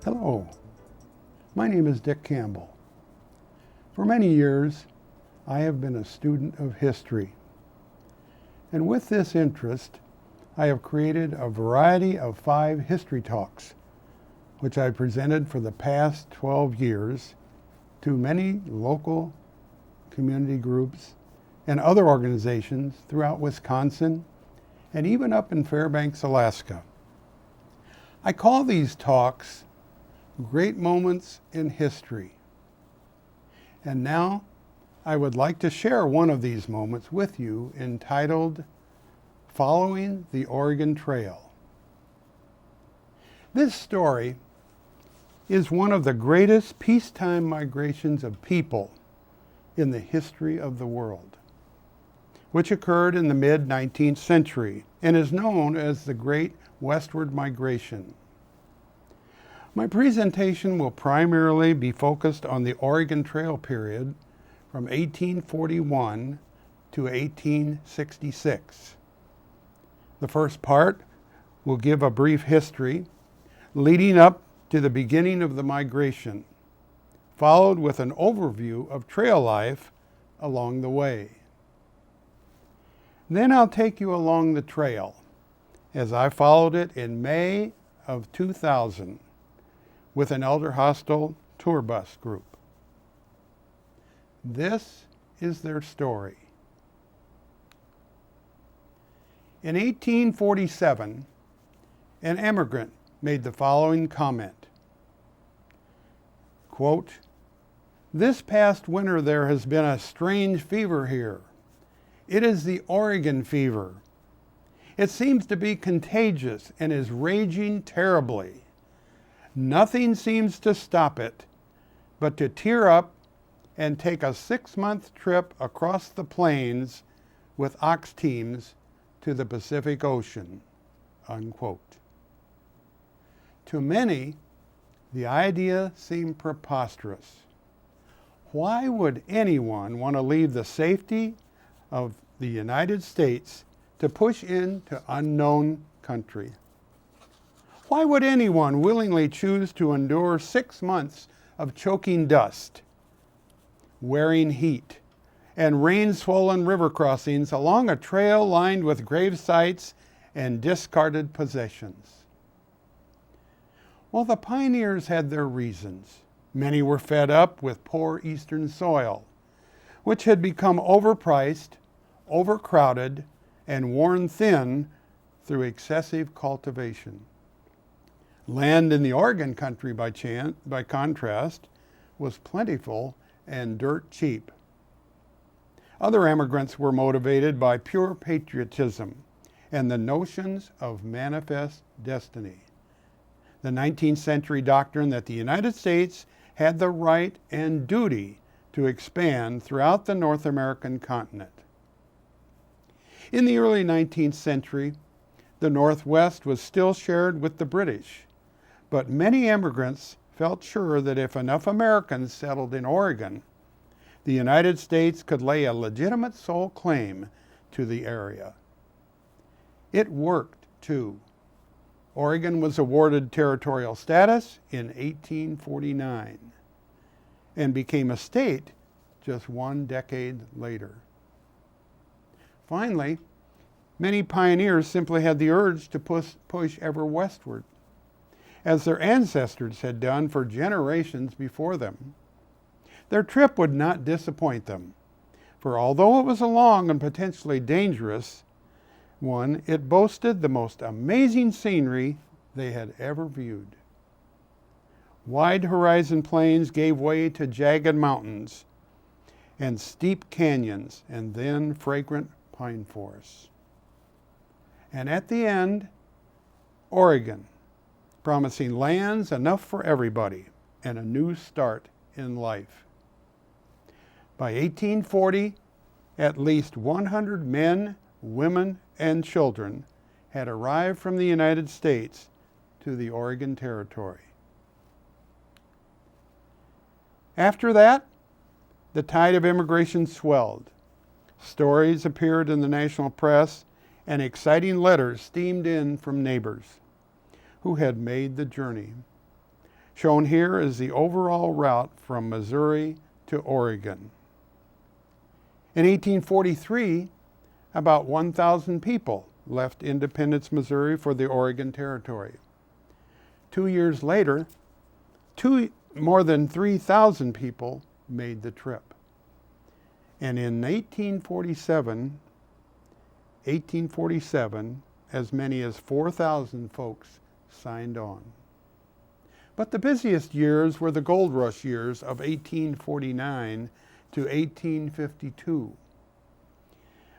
Hello, my name is Dick Campbell. For many years, I have been a student of history. And with this interest, I have created a variety of 5 history talks, which I presented for the past 12 years to many local community groups and other organizations throughout Wisconsin and even up in Fairbanks, Alaska. I call these talks Great Moments in History. And now I would like to share one of these moments with you entitled Following the Oregon Trail. This story is one of the greatest peacetime migrations of people in the history of the world, which occurred in the mid-19th century and is known as the Great Westward Migration. My presentation will primarily be focused on the Oregon Trail period from 1841 to 1866. The first part will give a brief history leading up to the beginning of the migration, followed with an overview of trail life along the way. Then I'll take you along the trail as I followed it in May of 2000 with an Elder Hostel tour bus group. This is their story. In 1847, an immigrant made the following comment, quote, "This past winter there has been a strange fever here. It is the Oregon fever. It seems to be contagious and is raging terribly. Nothing seems to stop it but to tear up and take a 6-month trip across the plains with ox teams to the Pacific Ocean," unquote. To many, the idea seemed preposterous. Why would anyone want to leave the safety of the United States to push into unknown country? Why would anyone willingly choose to endure 6 months of choking dust, wearing heat, and rain-swollen river crossings along a trail lined with grave sites and discarded possessions? Well, the pioneers had their reasons. Many were fed up with poor eastern soil, which had become overpriced, overcrowded, and worn thin through excessive cultivation. Land in the Oregon country, by contrast, was plentiful and dirt cheap. Other immigrants were motivated by pure patriotism and the notions of manifest destiny. The 19th century doctrine that the United States had the right and duty to expand throughout the North American continent. In the early 19th century, the Northwest was still shared with the British, but many immigrants felt sure that if enough Americans settled in Oregon, the United States could lay a legitimate sole claim to the area. It worked, too. Oregon was awarded territorial status in 1849 and became a state just 1 decade later. Finally, many pioneers simply had the urge to push ever westward, as their ancestors had done for generations before them. Their trip would not disappoint them, for although it was a long and potentially dangerous one, it boasted the most amazing scenery they had ever viewed. Wide horizon plains gave way to jagged mountains and steep canyons, and then fragrant pine forests. And at the end, Oregon, promising lands enough for everybody and a new start in life. By 1840, at least 100 men, women, and children had arrived from the United States to the Oregon Territory. After that, the tide of immigration swelled. Stories appeared in the national press, and exciting letters steamed in from neighbors who had made the journey. Shown here is the overall route from Missouri to Oregon. In 1843, about 1,000 people left Independence, Missouri for the Oregon Territory. 2 years later, more than 3,000 people made the trip. And in 1847, as many as 4,000 folks signed on. But the busiest years were the gold rush years of 1849 to 1852,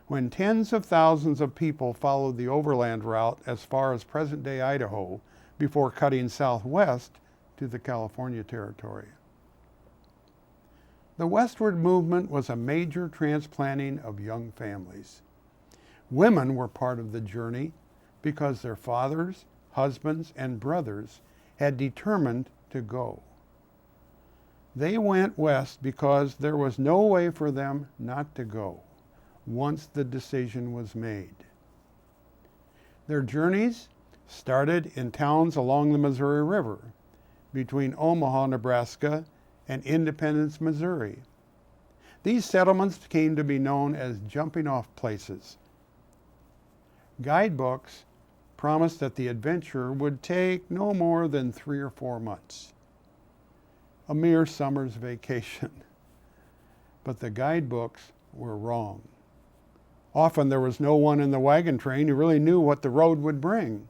when tens of thousands of people followed the overland route as far as present-day Idaho before cutting southwest to the California Territory. The westward movement was a major transplanting of young families. Women were part of the journey because their fathers, husbands, and brothers had determined to go. They went west because there was no way for them not to go once the decision was made. Their journeys started in towns along the Missouri River between Omaha, Nebraska, and Independence, Missouri. These settlements came to be known as jumping-off places. Guidebooks promised that the adventure would take no more than 3 or 4 months, a mere summer's vacation. But the guidebooks were wrong. Often there was no one in the wagon train who really knew what the road would bring,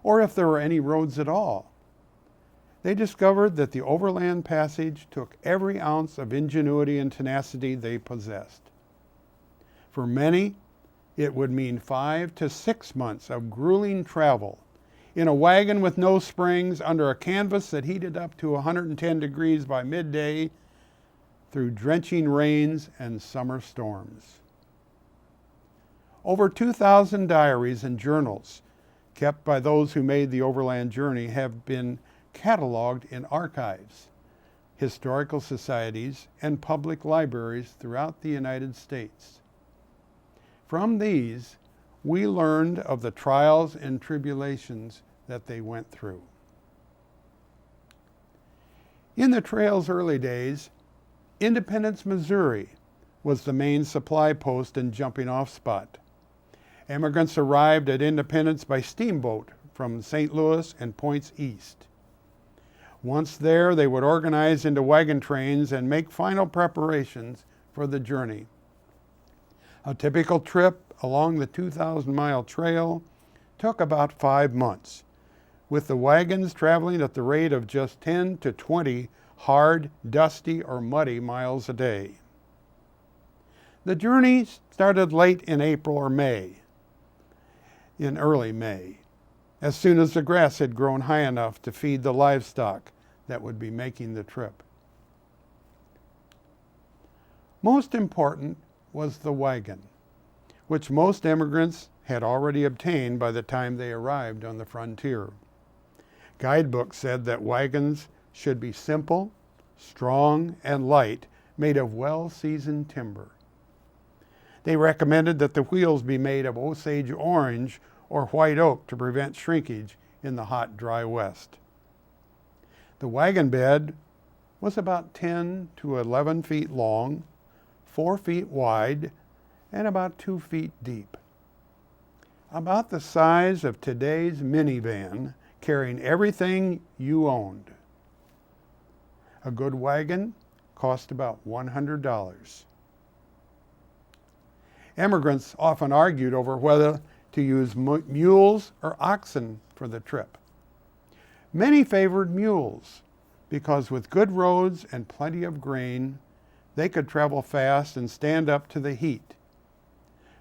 or if there were any roads at all. They discovered that the overland passage took every ounce of ingenuity and tenacity they possessed. For many, it would mean 5 to 6 months of grueling travel in a wagon with no springs under a canvas that heated up to 110 degrees by midday through drenching rains and summer storms. Over 2,000 diaries and journals kept by those who made the overland journey have been cataloged in archives, historical societies, and public libraries throughout the United States. From these, we learned of the trials and tribulations that they went through. In the trail's early days, Independence, Missouri was the main supply post and jumping-off spot. Emigrants arrived at Independence by steamboat from St. Louis and points east. Once there, they would organize into wagon trains and make final preparations for the journey. A typical trip along the 2,000-mile trail took about 5 months, with the wagons traveling at the rate of just 10 to 20 hard, dusty, or muddy miles a day. The journey started late in April or May, in early May, as soon as the grass had grown high enough to feed the livestock that would be making the trip. Most important was the wagon, which most immigrants had already obtained by the time they arrived on the frontier. Guidebooks said that wagons should be simple, strong, and light, made of well-seasoned timber. They recommended that the wheels be made of Osage orange or white oak to prevent shrinkage in the hot, dry West. The wagon bed was about 10 to 11 feet long, 4 feet wide, and about 2 feet deep. About the size of today's minivan, carrying everything you owned. A good wagon cost about $100. Immigrants often argued over whether to use mules or oxen for the trip. Many favored mules because with good roads and plenty of grain, they could travel fast and stand up to the heat.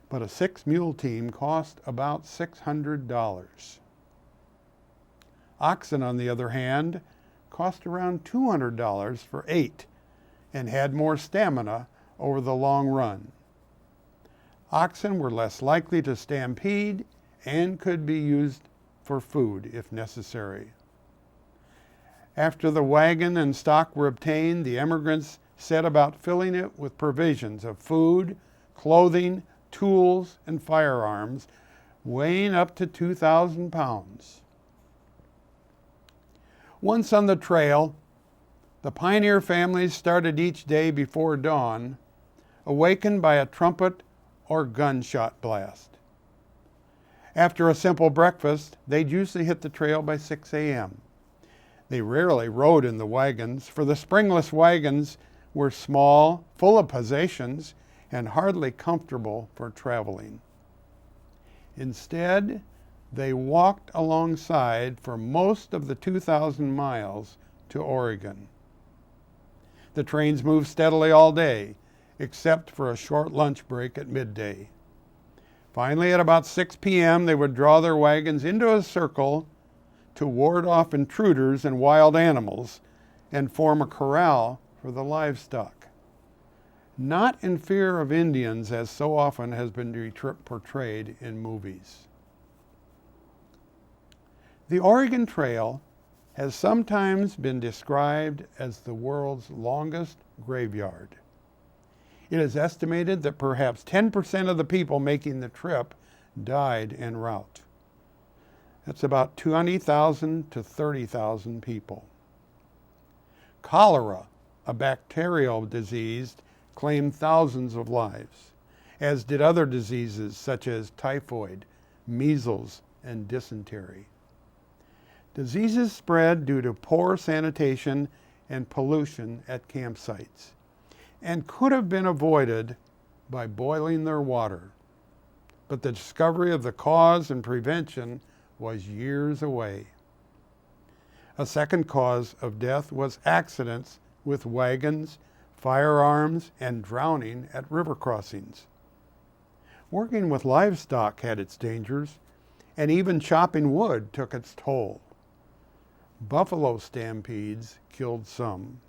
But a 6-mule team cost about $600. Oxen, on the other hand, cost around $200 for 8 and had more stamina over the long run. Oxen were less likely to stampede and could be used for food if necessary. After the wagon and stock were obtained, the immigrants set about filling it with provisions of food, clothing, tools, and firearms, weighing up to 2,000 pounds. Once on the trail, the pioneer families started each day before dawn, awakened by a trumpet or gunshot blast. After a simple breakfast, they'd usually hit the trail by 6 a.m. They rarely rode in the wagons, for the springless wagons were small, full of possessions, and hardly comfortable for traveling. Instead, they walked alongside for most of the 2,000 miles to Oregon. The trains moved steadily all day, except for a short lunch break at midday. Finally, at about 6 p.m., they would draw their wagons into a circle to ward off intruders and wild animals and form a corral for the livestock. Not in fear of Indians, as so often has been portrayed in movies. The Oregon Trail has sometimes been described as the world's longest graveyard. It is estimated that perhaps 10% of the people making the trip died en route. That's about 20,000 to 30,000 people. Cholera, a bacterial disease, claimed thousands of lives, as did other diseases such as typhoid, measles, and dysentery. Diseases spread due to poor sanitation and pollution at campsites, and could have been avoided by boiling their water. But the discovery of the cause and prevention was years away. A second cause of death was accidents with wagons, firearms, and drowning at river crossings. Working with livestock had its dangers, and even chopping wood took its toll. Buffalo stampedes killed some.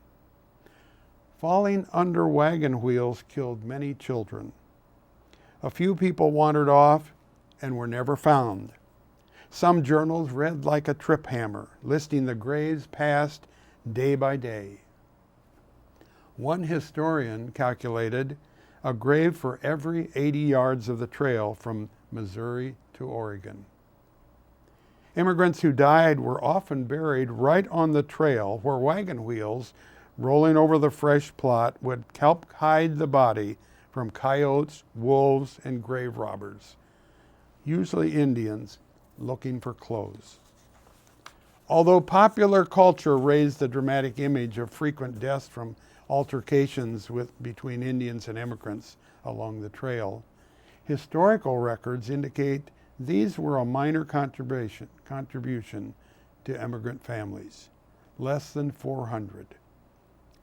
Falling under wagon wheels killed many children. A few people wandered off and were never found. Some journals read like a trip hammer, listing the graves passed day by day. One historian calculated a grave for every 80 yards of the trail from Missouri to Oregon. Immigrants who died were often buried right on the trail, where wagon wheels rolling over the fresh plot would help hide the body from coyotes, wolves, and grave robbers, usually Indians looking for clothes. Although popular culture raised the dramatic image of frequent deaths from altercations between Indians and immigrants along the trail, historical records indicate these were a minor contribution to immigrant families, less than 400.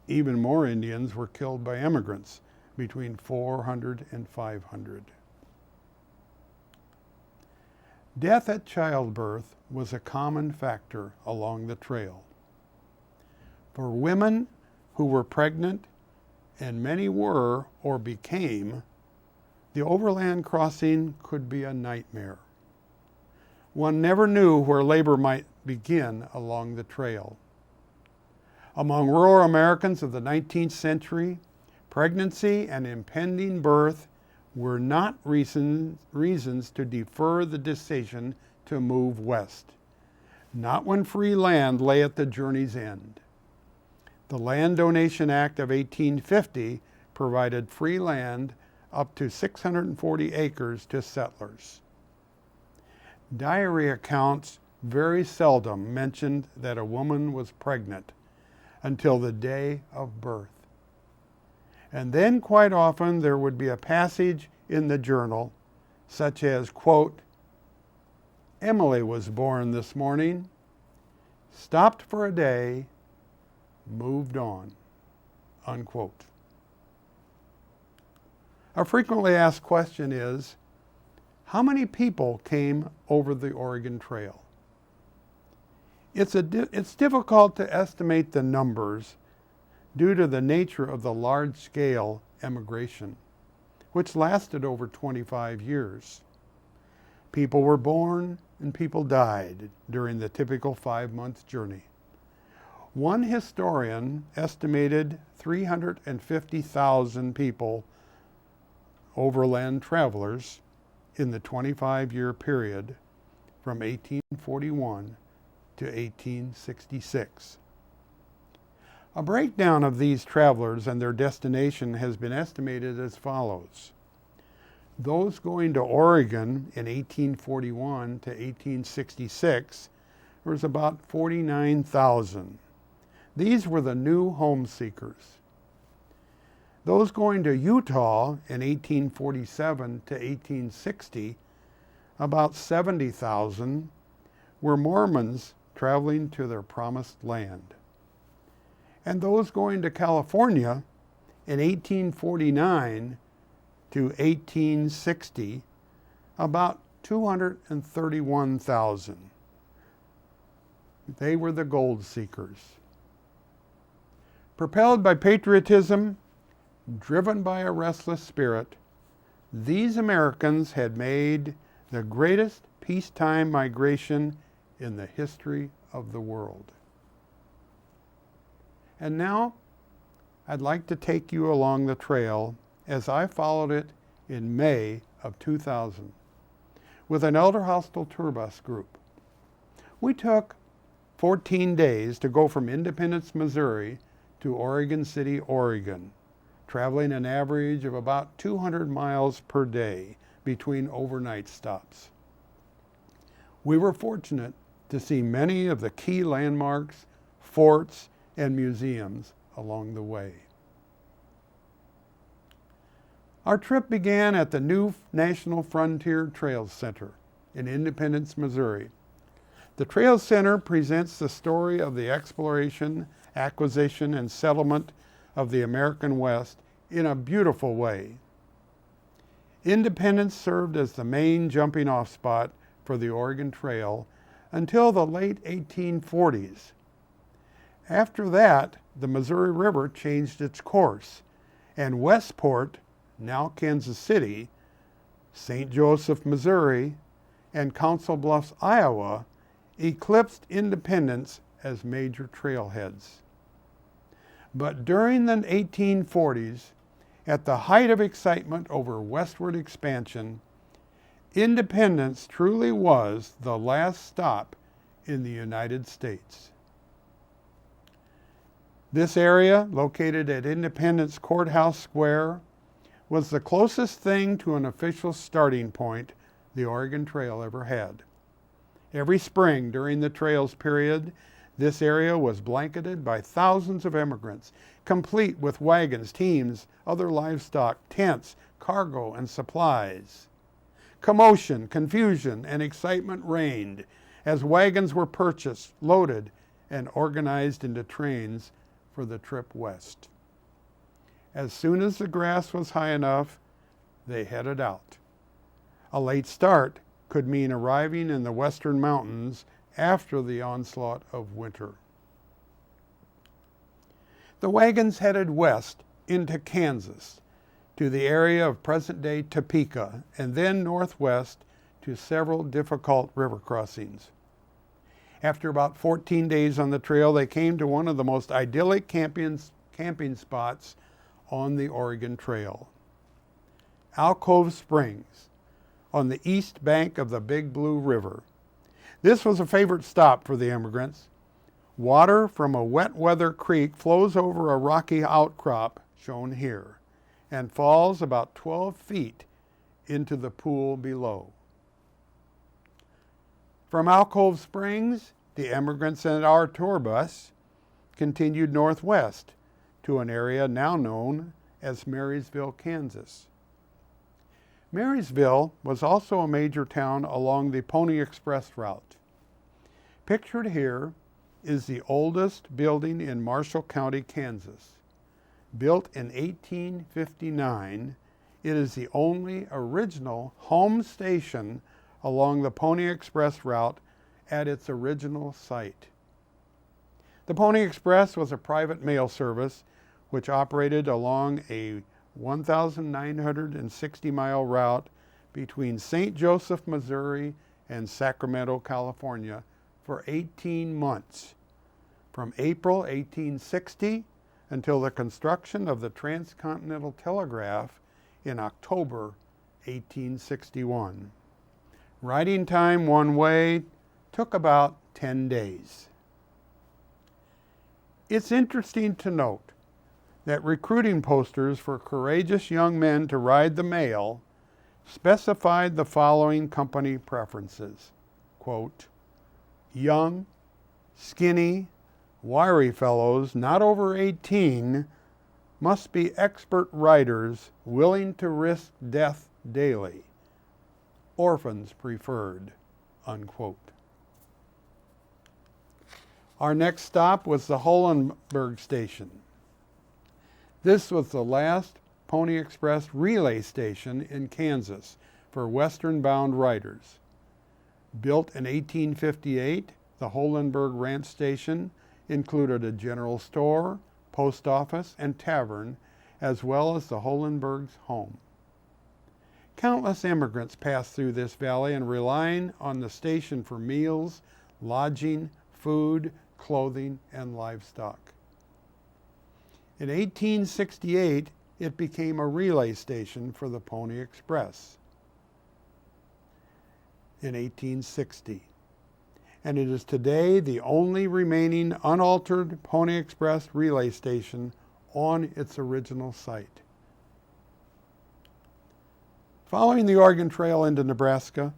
Even more Indians were killed by immigrants, between 400 and 500. Death at childbirth was a common factor along the trail. For women who were pregnant, and many were or became, the overland crossing could be a nightmare. One never knew where labor might begin along the trail. Among rural Americans of the 19th century, pregnancy and impending birth were not reasons to defer the decision to move west, not when free land lay at the journey's end. The Land Donation Act of 1850 provided free land up to 640 acres to settlers. Diary accounts very seldom mentioned that a woman was pregnant until the day of birth. And then quite often there would be a passage in the journal such as, quote, "Emily was born this morning, stopped for a day, moved on," unquote. A frequently asked question is, how many people came over the Oregon Trail? It's difficult to estimate the numbers due to the nature of the large-scale emigration, which lasted over 25 years. People were born and people died during the typical 5-month journey. One historian estimated 350,000 people, overland travelers, in the 25-year period from 1841 to 1866. A breakdown of these travelers and their destination has been estimated as follows. Those going to Oregon in 1841 to 1866 was about 49,000. These were the new home seekers. Those going to Utah in 1847 to 1860, about 70,000, were Mormons traveling to their promised land. And those going to California in 1849 to 1860, about 231,000. They were the gold seekers. Propelled by patriotism, driven by a restless spirit, these Americans had made the greatest peacetime migration in the history of the world. And now, I'd like to take you along the trail as I followed it in May of 2000 with an Elder Hostel tour bus group. We took 14 days to go from Independence, Missouri to Oregon City, Oregon, traveling an average of about 200 miles per day between overnight stops. We were fortunate to see many of the key landmarks, forts, and museums along the way. Our trip began at the new National Frontier Trails Center in Independence, Missouri. The Trails Center presents the story of the exploration, acquisition, and settlement of the American West in a beautiful way. Independence served as the main jumping-off spot for the Oregon Trail until the late 1840s. After that, the Missouri River changed its course, and Westport, now Kansas City, St. Joseph, Missouri, and Council Bluffs, Iowa, eclipsed Independence as major trailheads. But during the 1840s, at the height of excitement over westward expansion, Independence truly was the last stop in the United States. This area, located at Independence Courthouse Square, was the closest thing to an official starting point the Oregon Trail ever had. Every spring during the trails period, this area was blanketed by thousands of immigrants, complete with wagons, teams, other livestock, tents, cargo, and supplies. Commotion, confusion, and excitement reigned as wagons were purchased, loaded, and organized into trains for the trip west. As soon as the grass was high enough, they headed out. A late start could mean arriving in the western mountains after the onslaught of winter. The wagons headed west into Kansas, to the area of present-day Topeka, and then northwest to several difficult river crossings. After about 14 days on the trail, they came to one of the most idyllic camping spots on the Oregon Trail. Alcove Springs, on the east bank of the Big Blue River. This was a favorite stop for the immigrants. Water from a wet weather creek flows over a rocky outcrop, shown here, and falls about 12 feet into the pool below. From Alcove Springs, the immigrants and our tour bus continued northwest to an area now known as Marysville, Kansas. Marysville was also a major town along the Pony Express route. Pictured here is the oldest building in Marshall County, Kansas. Built in 1859, it is the only original home station along the Pony Express route at its original site. The Pony Express was a private mail service which operated along a 1,960-mile route between St. Joseph, Missouri and Sacramento, California for 18 months, from April 1860 until the construction of the Transcontinental Telegraph in October 1861. Riding time one way, took about 10 days. It's interesting to note that recruiting posters for courageous young men to ride the mail specified the following company preferences. Quote, young, skinny, wiry fellows not over 18 must be expert riders willing to risk death daily. Orphans preferred, unquote. Our next stop was the Hullenberg station. This was the last Pony Express relay station in Kansas for western-bound riders. Built in 1858, the Hullenberg Ranch Station included a general store, post office, and tavern, as well as the Hullenberg's home. Countless immigrants passed through this valley and relying on the station for meals, lodging, food, clothing, and livestock. In 1868, it became a relay station for the Pony Express. In 1860. And it is today the only remaining unaltered Pony Express relay station on its original site. Following the Oregon Trail into Nebraska,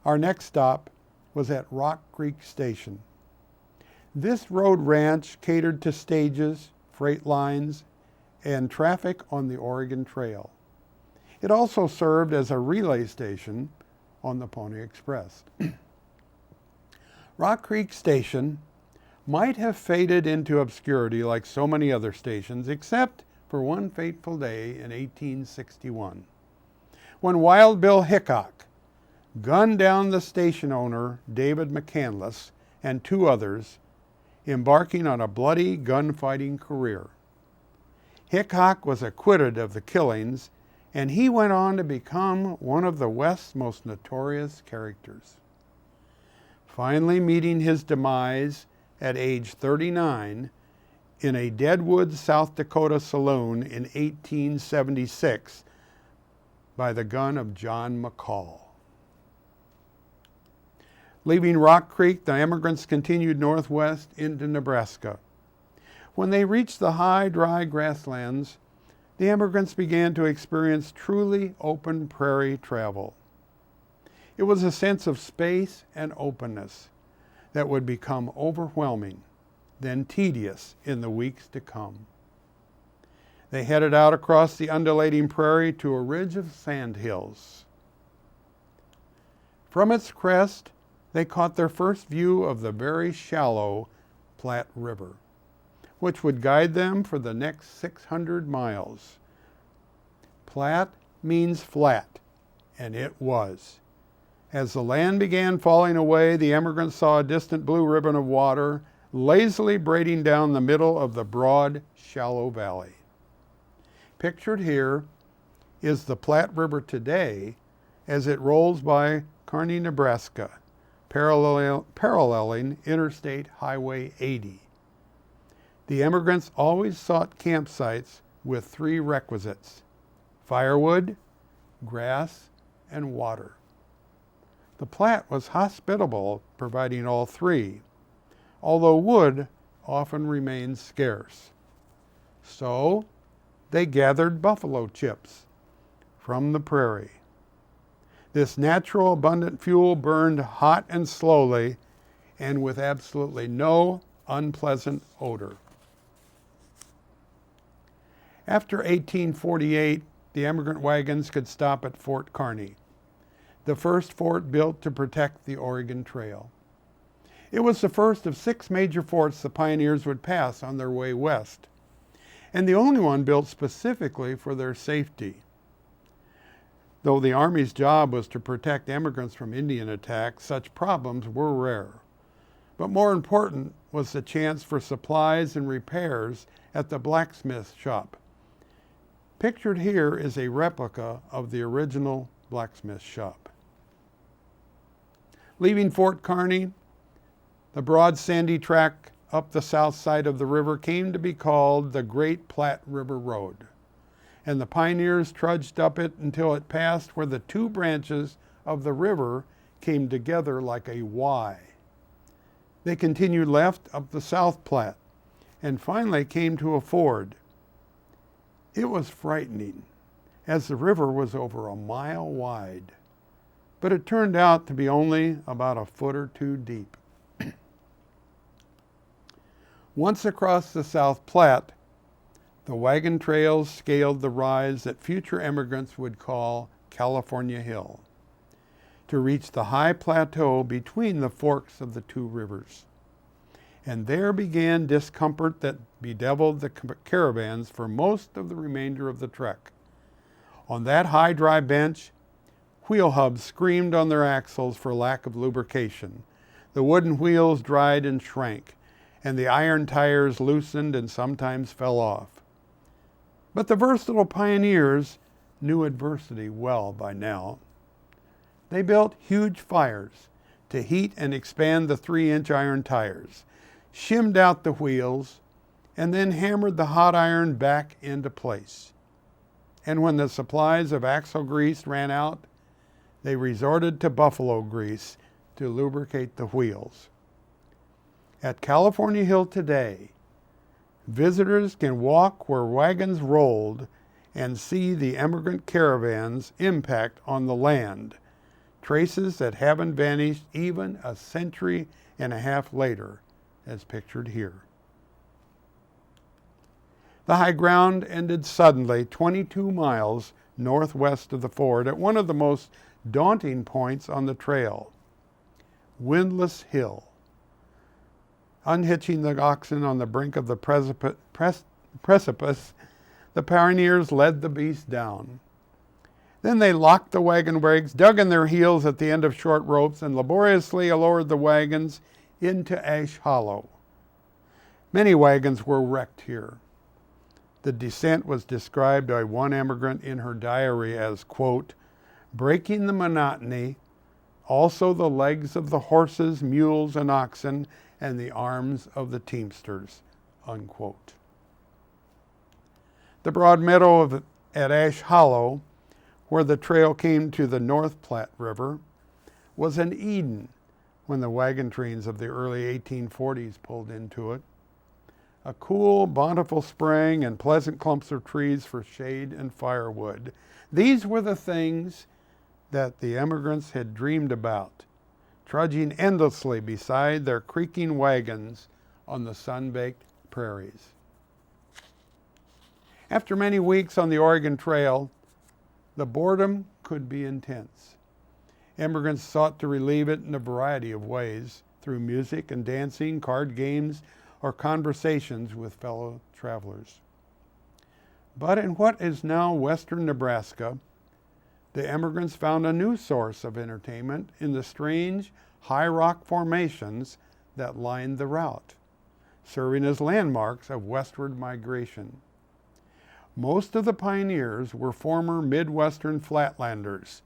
our next stop was at Rock Creek Station. This road ranch catered to stages, freight lines, and traffic on the Oregon Trail. It also served as a relay station on the Pony Express. Rock Creek Station might have faded into obscurity like so many other stations, except for one fateful day in 1861, when Wild Bill Hickok gunned down the station owner, David McCandless, and two others, embarking on a bloody gunfighting career. Hickok was acquitted of the killings, and he went on to become one of the West's most notorious characters. Finally meeting his demise at age 39 in a Deadwood, South Dakota saloon in 1876 by the gun of John McCall. Leaving Rock Creek, the immigrants continued northwest into Nebraska. When they reached the high, dry grasslands, the immigrants began to experience truly open prairie travel. It was a sense of space and openness that would become overwhelming, then tedious in the weeks to come. They headed out across the undulating prairie to a ridge of sandhills. From its crest, they caught their first view of the very shallow Platte River, which would guide them for the next 600 miles. Platte means flat, and it was. As the land began falling away, the emigrants saw a distant blue ribbon of water lazily braiding down the middle of the broad, shallow valley. Pictured here is the Platte River today as it rolls by Kearney, Nebraska, paralleling Interstate Highway 80. The emigrants always sought campsites with three requisites: firewood, grass, and water. The Platte was hospitable, providing all three, although wood often remained scarce. So they gathered buffalo chips from the prairie. This natural, abundant fuel burned hot and slowly and with absolutely no unpleasant odor. After 1848, the emigrant wagons could stop at Fort Kearney, the first fort built to protect the Oregon Trail. It was the first of 6 major forts the pioneers would pass on their way west, and the only one built specifically for their safety. Though the Army's job was to protect immigrants from Indian attacks, such problems were rare. But more important was the chance for supplies and repairs at the blacksmith shop. Pictured here is a replica of the original blacksmith shop. Leaving Fort Kearney, the broad sandy track up the south side of the river came to be called the Great Platte River Road, and the pioneers trudged up it until it passed where the two branches of the river came together like a Y. They continued left up the South Platte and finally came to a ford. It was frightening, as the river was over a mile wide, but it turned out to be only about a foot or two deep. Once across the South Platte, the wagon trails scaled the rise that future immigrants would call California Hill, to reach the high plateau between the forks of the two rivers. And there began discomfort that bedeviled the caravans for most of the remainder of the trek. On that high dry bench, wheel hubs screamed on their axles for lack of lubrication. The wooden wheels dried and shrank, and the iron tires loosened and sometimes fell off. But the versatile pioneers knew adversity well by now. They built huge fires to heat and expand the 3-inch iron tires, shimmed out the wheels, and then hammered the hot iron back into place. And when the supplies of axle grease ran out, they resorted to buffalo grease to lubricate the wheels. At California Hill today, visitors can walk where wagons rolled and see the immigrant caravan's impact on the land, traces that haven't vanished even a century and a half later, as pictured here. The high ground ended suddenly 22 miles northwest of the ford at one of the most daunting points on the trail, Windless Hill. Unhitching the oxen on the brink of the precipice, the pioneers led the beast down. Then they locked the wagon brakes, dug in their heels at the end of short ropes, and laboriously lowered the wagons into Ash Hollow. Many wagons were wrecked here. The descent was described by one immigrant in her diary as, quote, breaking the monotony, also the legs of the horses, mules, and oxen, and the arms of the teamsters, unquote. The broad meadow at Ash Hollow, where the trail came to the North Platte River, was an Eden when the wagon trains of the early 1840s pulled into it. A cool, bountiful spring and pleasant clumps of trees for shade and firewood. These were the things that the immigrants had dreamed about, trudging endlessly beside their creaking wagons on the sun-baked prairies. After many weeks on the Oregon Trail, the boredom could be intense. Immigrants sought to relieve it in a variety of ways, through music and dancing, card games, or conversations with fellow travelers. But in what is now western Nebraska, the immigrants found a new source of entertainment in the strange high rock formations that lined the route, serving as landmarks of westward migration. Most of the pioneers were former Midwestern flatlanders,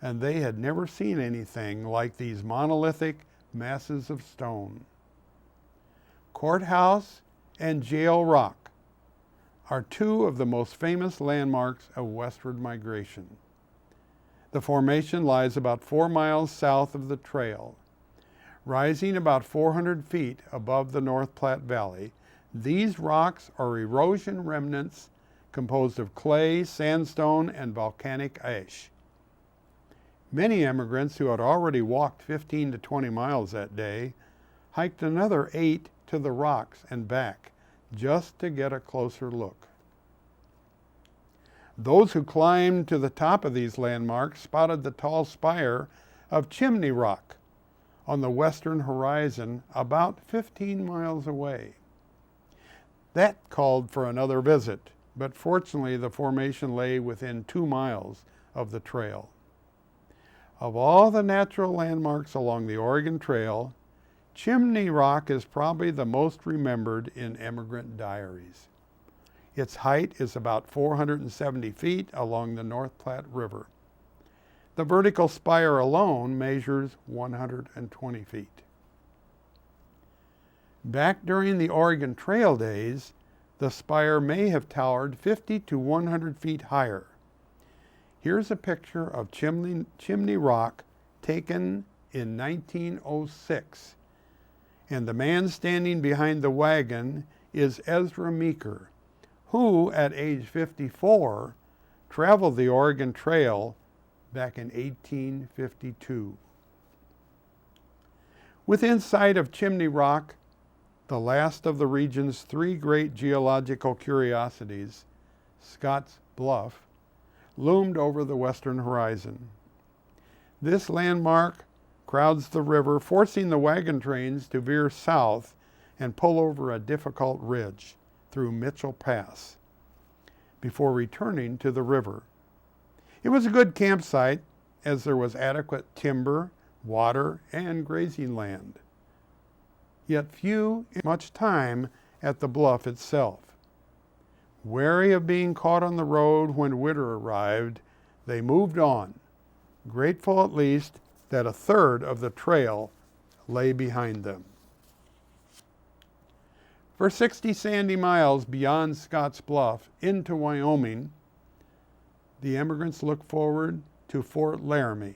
and they had never seen anything like these monolithic masses of stone. Courthouse and Jail Rock are two of the most famous landmarks of westward migration. The formation lies about 4 miles south of the trail. Rising about 400 feet above the North Platte Valley, these rocks are erosion remnants composed of clay, sandstone, and volcanic ash. Many immigrants who had already walked 15 to 20 miles that day hiked another 8 to the rocks and back just to get a closer look. Those who climbed to the top of these landmarks spotted the tall spire of Chimney Rock on the western horizon about 15 miles away. That called for another visit, but fortunately the formation lay within 2 miles of the trail. Of all the natural landmarks along the Oregon Trail, Chimney Rock is probably the most remembered in immigrant diaries. Its height is about 470 feet along the North Platte River. The vertical spire alone measures 120 feet. Back during the Oregon Trail days, the spire may have towered 50 to 100 feet higher. Here's a picture of Chimney Rock taken in 1906. And the man standing behind the wagon is Ezra Meeker, who at age 54 traveled the Oregon Trail back in 1852. Within sight of Chimney Rock, the last of the region's three great geological curiosities, Scott's Bluff, loomed over the western horizon. This landmark crowds the river, forcing the wagon trains to veer south and pull over a difficult ridge through Mitchell Pass before returning to the river. It was a good campsite as there was adequate timber, water, and grazing land. Yet few much time at the bluff itself. Wary of being caught on the road when winter arrived, they moved on, grateful at least that a third of the trail lay behind them. For 60 sandy miles beyond Scotts Bluff into Wyoming, the emigrants looked forward to Fort Laramie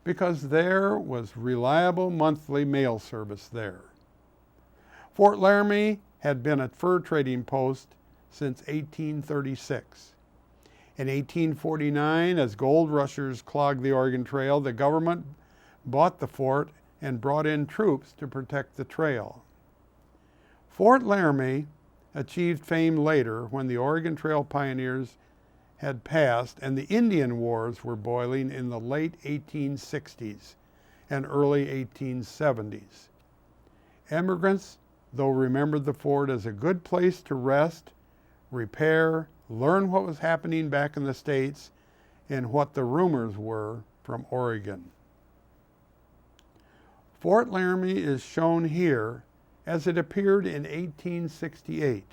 because there was reliable monthly mail service there. Fort Laramie had been a fur trading post since 1836. In 1849, as gold rushers clogged the Oregon Trail, the government bought the fort and brought in troops to protect the trail. Fort Laramie achieved fame later when the Oregon Trail pioneers had passed and the Indian Wars were boiling in the late 1860s and early 1870s. Emigrants, though, remembered the fort as a good place to rest, repair, learn what was happening back in the States, and what the rumors were from Oregon. Fort Laramie is shown here as it appeared in 1868.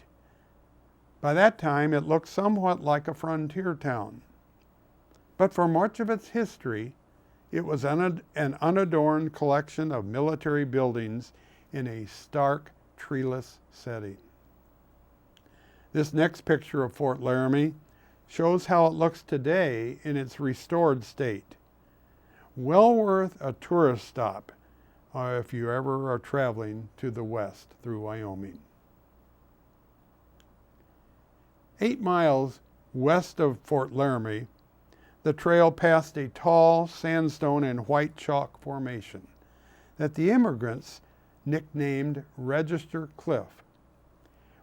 By that time, it looked somewhat like a frontier town. But for much of its history, it was an unadorned collection of military buildings in a stark, treeless setting. This next picture of Fort Laramie shows how it looks today in its restored state. Well worth a tourist stop if you ever are traveling to the west through Wyoming. 8 miles west of Fort Laramie, the trail passed a tall sandstone and white chalk formation that the immigrants nicknamed Register Cliff.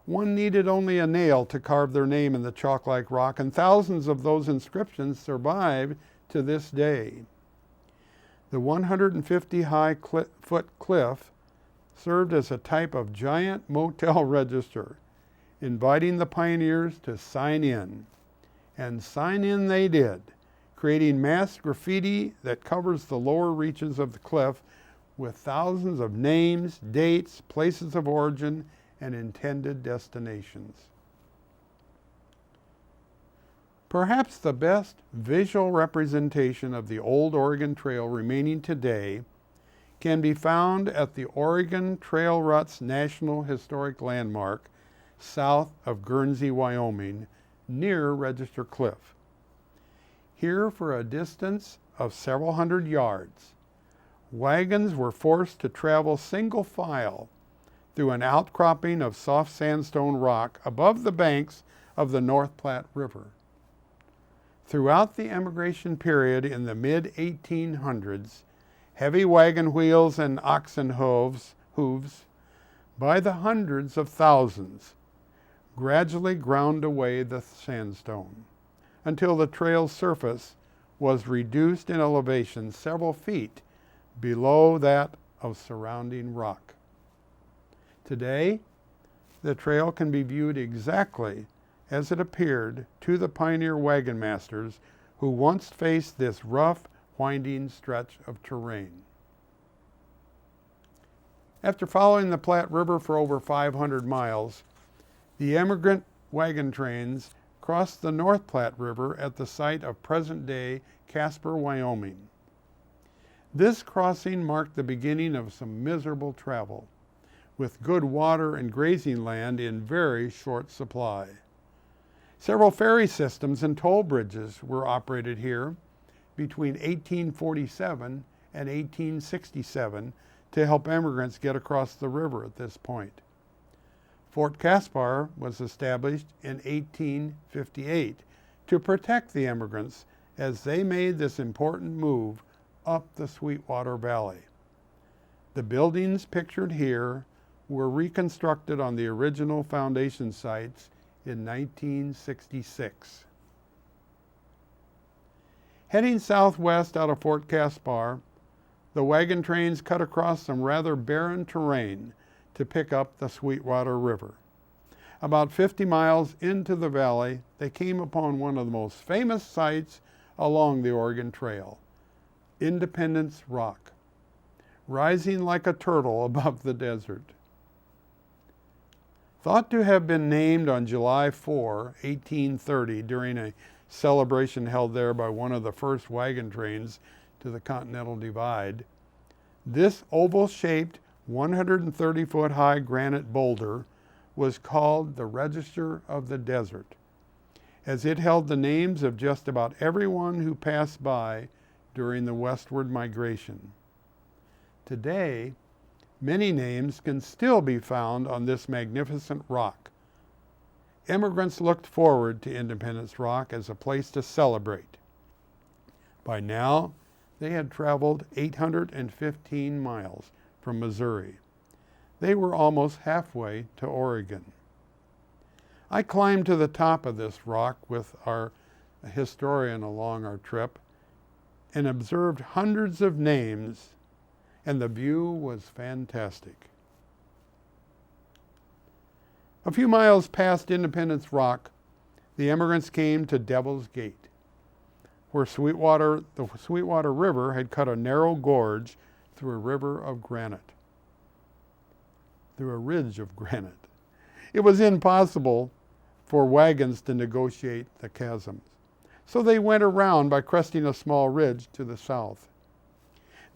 One needed only a nail to carve their name in the chalk-like rock, and thousands of those inscriptions survive to this day. The 150-foot cliff served as a type of giant motel register, inviting the pioneers to sign in. And sign in they did, creating mass graffiti that covers the lower reaches of the cliff with thousands of names, dates, places of origin, and intended destinations. Perhaps the best visual representation of the old Oregon Trail remaining today can be found at the Oregon Trail Ruts National Historic Landmark south of Guernsey, Wyoming, near Register Cliff. Here, for a distance of several hundred yards, wagons were forced to travel single file through an outcropping of soft sandstone rock above the banks of the North Platte River. Throughout the emigration period in the mid-1800s, heavy wagon wheels and oxen hooves, by the hundreds of thousands, gradually ground away the sandstone until the trail's surface was reduced in elevation several feet below that of surrounding rock. Today, the trail can be viewed exactly as it appeared to the pioneer wagon masters who once faced this rough, winding stretch of terrain. After following the Platte River for over 500 miles, the emigrant wagon trains crossed the North Platte River at the site of present-day Casper, Wyoming. This crossing marked the beginning of some miserable travel, with good water and grazing land in very short supply. Several ferry systems and toll bridges were operated here between 1847 and 1867 to help immigrants get across the river at this point. Fort Caspar was established in 1858 to protect the immigrants as they made this important move up the Sweetwater Valley. The buildings pictured here were reconstructed on the original foundation sites in 1966. Heading southwest out of Fort Caspar, the wagon trains cut across some rather barren terrain to pick up the Sweetwater River. About 50 miles into the valley, they came upon one of the most famous sites along the Oregon Trail, Independence Rock, rising like a turtle above the desert. Thought to have been named on July 4, 1830, during a celebration held there by one of the first wagon trains to the Continental Divide, this oval-shaped 130-foot high granite boulder was called the Register of the Desert, as it held the names of just about everyone who passed by during the westward migration. Today, many names can still be found on this magnificent rock. Immigrants looked forward to Independence Rock as a place to celebrate. By now, they had traveled 815 miles from Missouri. They were almost halfway to Oregon. I climbed to the top of this rock with our historian along our trip and observed hundreds of names, and the view was fantastic. A few miles past Independence Rock, the immigrants came to Devil's Gate, where the Sweetwater River had cut a narrow gorge through a ridge of granite. It was impossible for wagons to negotiate the chasms, so they went around by cresting a small ridge to the south.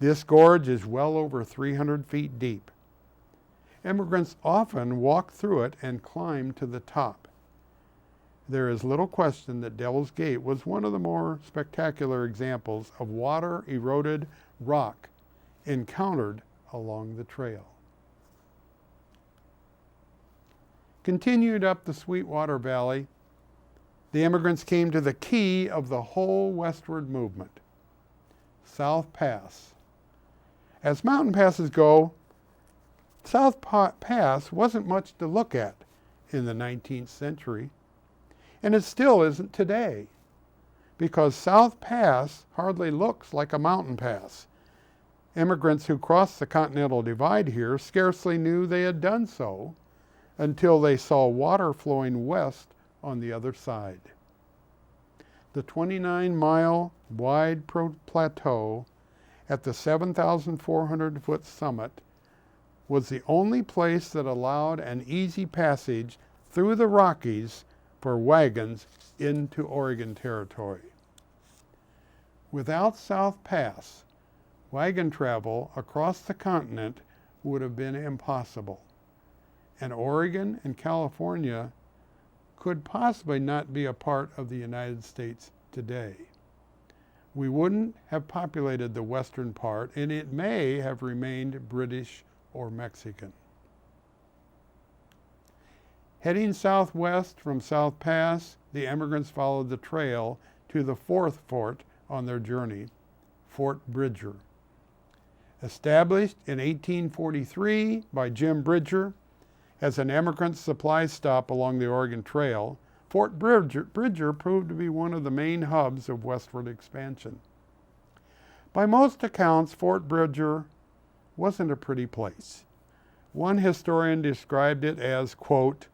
This gorge is well over 300 feet deep. Immigrants often walk through it and climb to the top. There is little question that Devil's Gate was one of the more spectacular examples of water-eroded rock encountered along the trail. Continued up the Sweetwater Valley, the immigrants came to the key of the whole westward movement, South Pass. As mountain passes go, South Pass wasn't much to look at in the 19th century, and it still isn't today, because South Pass hardly looks like a mountain pass. Immigrants who crossed the Continental Divide here scarcely knew they had done so until they saw water flowing west on the other side. The 29-mile wide plateau at the 7,400-foot summit was the only place that allowed an easy passage through the Rockies for wagons into Oregon Territory. Without South Pass, wagon travel across the continent would have been impossible, and Oregon and California could possibly not be a part of the United States today. We wouldn't have populated the western part, and it may have remained British or Mexican. Heading southwest from South Pass, the immigrants followed the trail to the fourth fort on their journey, Fort Bridger. Established in 1843 by Jim Bridger as an immigrant supply stop along the Oregon Trail, Fort Bridger proved to be one of the main hubs of westward expansion. By most accounts, Fort Bridger wasn't a pretty place. One historian described it as, quote,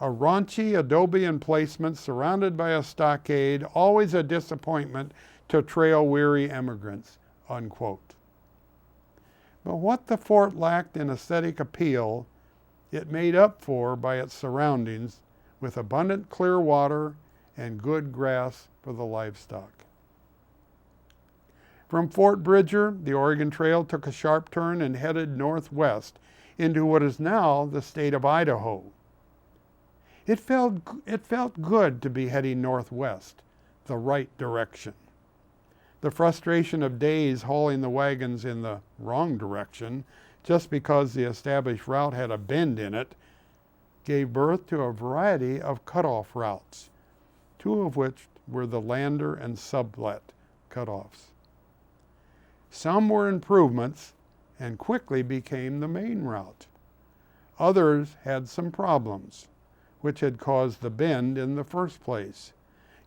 a raunchy adobe emplacement surrounded by a stockade, always a disappointment to trail-weary immigrants, unquote. But what the fort lacked in aesthetic appeal, it made up for by its surroundings with abundant clear water and good grass for the livestock. From Fort Bridger, the Oregon Trail took a sharp turn and headed northwest into what is now the state of Idaho. It felt good to be heading northwest, the right direction. The frustration of days hauling the wagons in the wrong direction just because the established route had a bend in it, gave birth to a variety of cutoff routes, two of which were the Lander and Sublet cutoffs. Some were improvements and quickly became the main route. Others had some problems, which had caused the bend in the first place.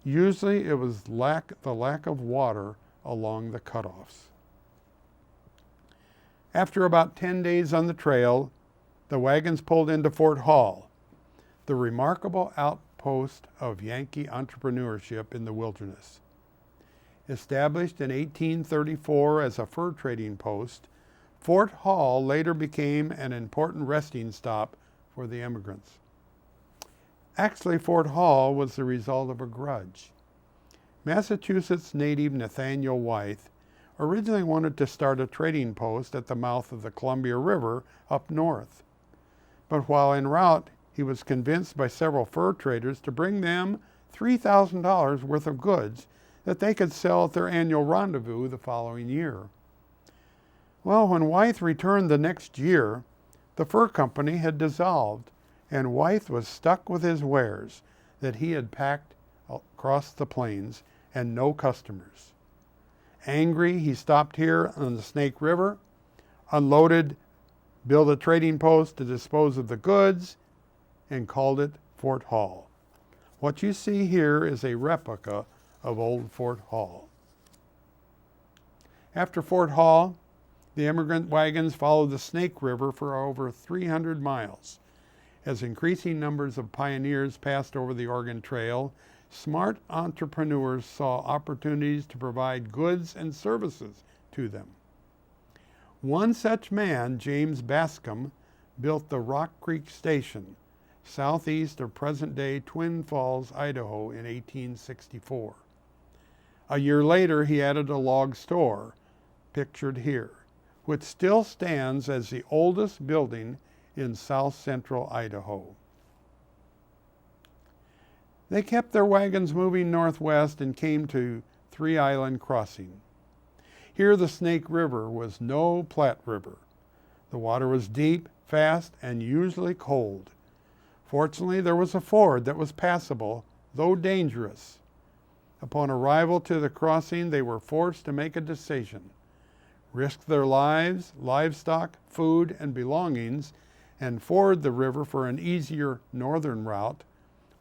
Usually it was the lack of water along the cutoffs. After about 10 days on the trail, the wagons pulled into Fort Hall, the remarkable outpost of Yankee entrepreneurship in the wilderness. Established in 1834 as a fur trading post, Fort Hall later became an important resting stop for the immigrants. Actually, Fort Hall was the result of a grudge. Massachusetts native Nathaniel Wythe originally wanted to start a trading post at the mouth of the Columbia River up north. But while en route, he was convinced by several fur traders to bring them $3,000 worth of goods that they could sell at their annual rendezvous the following year. Well, when Wythe returned the next year, the fur company had dissolved, and Wythe was stuck with his wares that he had packed across the plains and no customers. Angry, he stopped here on the Snake River, unloaded, built a trading post to dispose of the goods, and called it Fort Hall. What you see here is a replica of old Fort Hall. After Fort Hall, the immigrant wagons followed the Snake River for over 300 miles. As increasing numbers of pioneers passed over the Oregon Trail, smart entrepreneurs saw opportunities to provide goods and services to them. One such man, James Bascom, built the Rock Creek Station, southeast of present-day Twin Falls, Idaho, in 1864. A year later, he added a log store, pictured here, which still stands as the oldest building in south central Idaho. They kept their wagons moving northwest and came to Three Island Crossing. Here the Snake River was no Platte River. The water was deep, fast, and usually cold. Fortunately, there was a ford that was passable, though dangerous. Upon arrival to the crossing, they were forced to make a decision: risk their lives, livestock, food, and belongings, and ford the river for an easier northern route,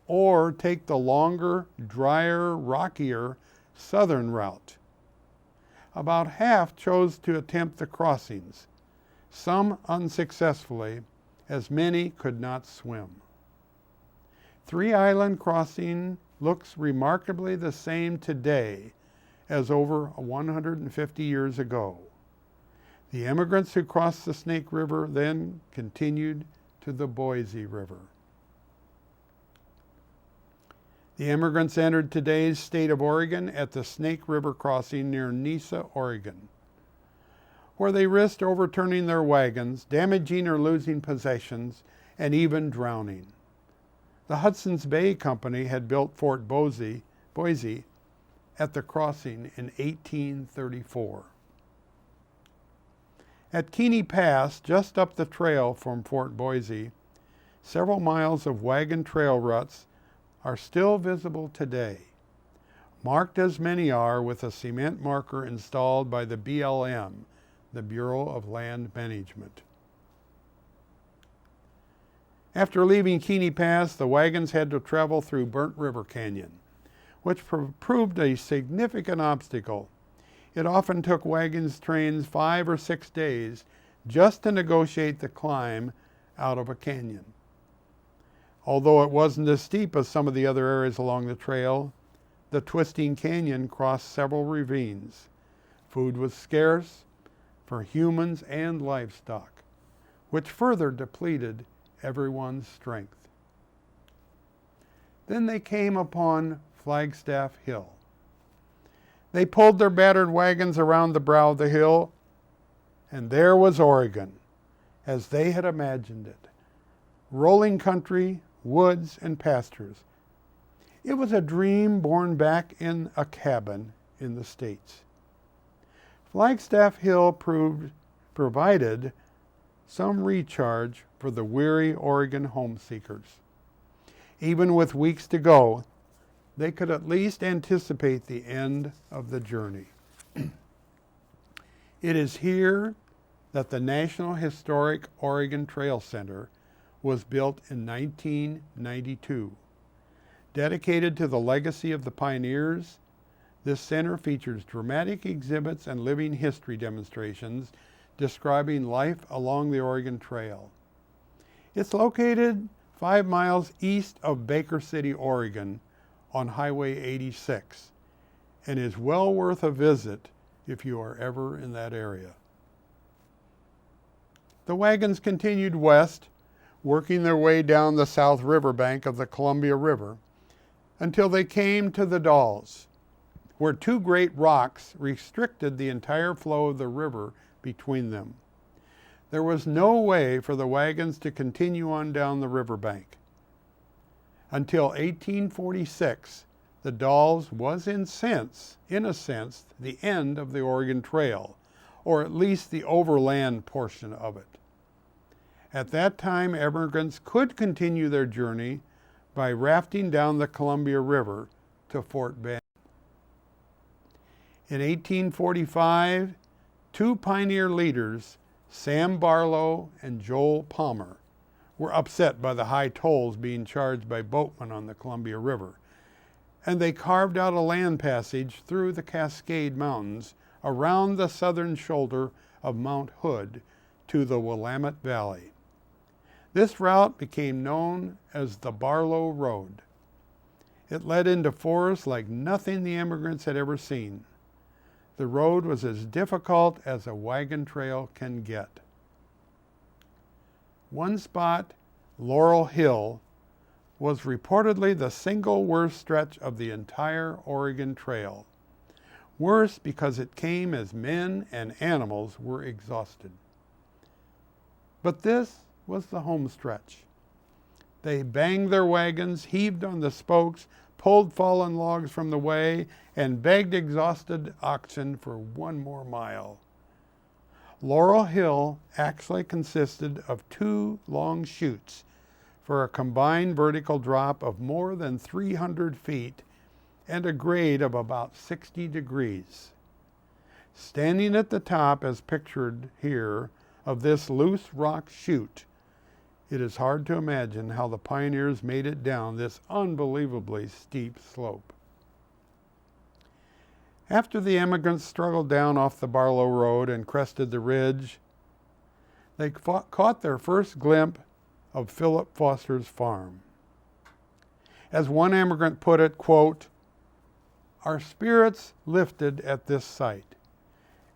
or take the longer, drier, rockier southern route. About half chose to attempt the crossings, some unsuccessfully, as many could not swim. Three Island Crossing looks remarkably the same today as over 150 years ago. The immigrants who crossed the Snake River then continued to the Boise River. The immigrants entered today's state of Oregon at the Snake River crossing near Nisa, Oregon, where they risked overturning their wagons, damaging or losing possessions, and even drowning. The Hudson's Bay Company had built Fort Boise at the crossing in 1834. At Keeney Pass, just up the trail from Fort Boise, several miles of wagon trail ruts are still visible today, marked as many are with a cement marker installed by the BLM, the Bureau of Land Management. After leaving Keeney Pass, the wagons had to travel through Burnt River Canyon, which proved a significant obstacle. It often took wagons trains 5 or 6 days just to negotiate the climb out of a canyon. Although it wasn't as steep as some of the other areas along the trail, the twisting canyon crossed several ravines. Food was scarce for humans and livestock, which further depleted everyone's strength. Then they came upon Flagstaff Hill. They pulled their battered wagons around the brow of the hill, and there was Oregon, as they had imagined it. Rolling country, woods, and pastures. It was a dream born back in a cabin in the States. Flagstaff Hill provided some recharge for the weary Oregon homeseekers. Even with weeks to go, they could at least anticipate the end of the journey. It is here that the National Historic Oregon Trail Center was built in 1992. Dedicated to the legacy of the pioneers, this center features dramatic exhibits and living history demonstrations describing life along the Oregon Trail. It's located 5 miles east of Baker City, Oregon, on Highway 86, and is well worth a visit if you are ever in that area. The wagons continued west, working their way down the south riverbank of the Columbia River until they came to the Dalles, where 2 great rocks restricted the entire flow of the river between them. There was no way for the wagons to continue on down the riverbank. Until 1846, the Dalles was in a sense, the end of the Oregon Trail, or at least the overland portion of it. At that time, immigrants could continue their journey by rafting down the Columbia River to Fort Bend. In 1845, 2 pioneer leaders, Sam Barlow and Joel Palmer, were upset by the high tolls being charged by boatmen on the Columbia River, and they carved out a land passage through the Cascade Mountains around the southern shoulder of Mount Hood to the Willamette Valley. This route became known as the Barlow Road. It led into forests like nothing the immigrants had ever seen. The road was as difficult as a wagon trail can get. One spot, Laurel Hill, was reportedly the single worst stretch of the entire Oregon Trail. Worse because it came as men and animals were exhausted. But this was the home stretch. They banged their wagons, heaved on the spokes, pulled fallen logs from the way, and begged exhausted oxen for 1 more mile. Laurel Hill actually consisted of 2 long chutes for a combined vertical drop of more than 300 feet and a grade of about 60 degrees. Standing at the top, as pictured here, of this loose rock chute, it is hard to imagine how the pioneers made it down this unbelievably steep slope. After the immigrants struggled down off the Barlow Road and crested the ridge, they caught their first glimpse of Philip Foster's farm. As one immigrant put it, quote, "Our spirits lifted at this sight,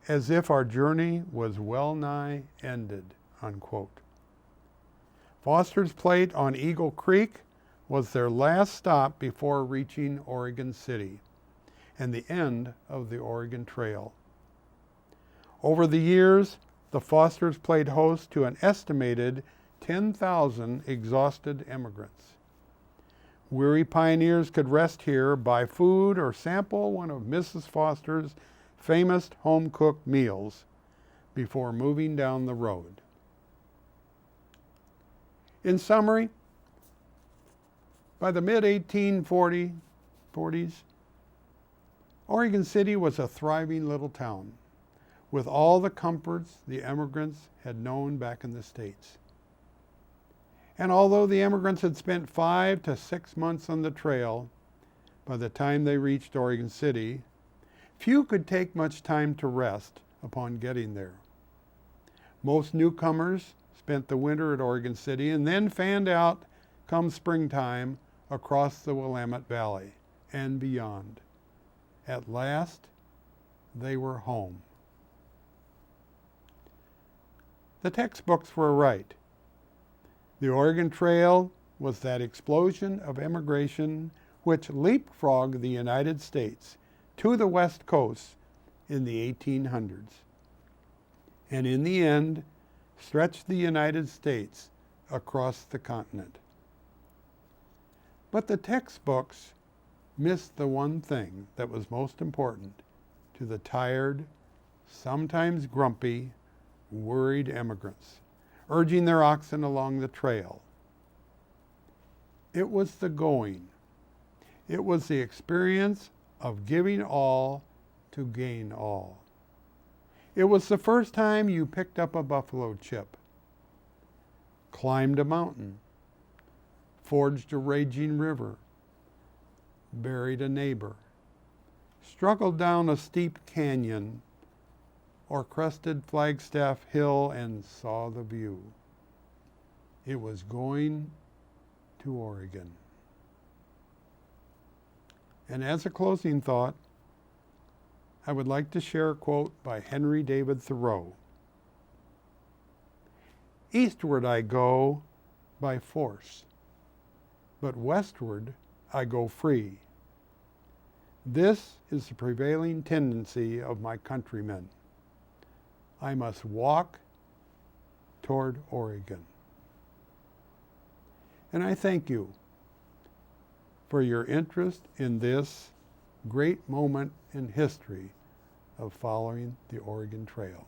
as if our journey was well nigh ended," unquote. Foster's Plate on Eagle Creek was their last stop before reaching Oregon City and the end of the Oregon Trail. Over the years, the Fosters played host to an estimated 10,000 exhausted immigrants. Weary pioneers could rest here, buy food, or sample one of Mrs. Foster's famous home-cooked meals before moving down the road. In summary, by the mid-1840s, Oregon City was a thriving little town with all the comforts the immigrants had known back in the States. And although the immigrants had spent 5 to 6 months on the trail, by the time they reached Oregon City, few could take much time to rest upon getting there. Most newcomers spent the winter at Oregon City and then fanned out come springtime across the Willamette Valley and beyond. At last, they were home. The textbooks were right. The Oregon Trail was that explosion of immigration which leapfrogged the United States to the West Coast in the 1800s, and in the end, stretched the United States across the continent. But the textbooks missed the one thing that was most important to the tired, sometimes grumpy, worried immigrants: urging their oxen along the trail. It was the going. It was the experience of giving all to gain all. It was the first time you picked up a buffalo chip, climbed a mountain, forged a raging river, buried a neighbor, struggled down a steep canyon, or crested Flagstaff Hill and saw the view. It was going to Oregon. And as a closing thought, I would like to share a quote by Henry David Thoreau. "Eastward I go by force, but westward I go free. This is the prevailing tendency of my countrymen. I must walk toward Oregon." And I thank you for your interest in this great moment in history of following the Oregon Trail.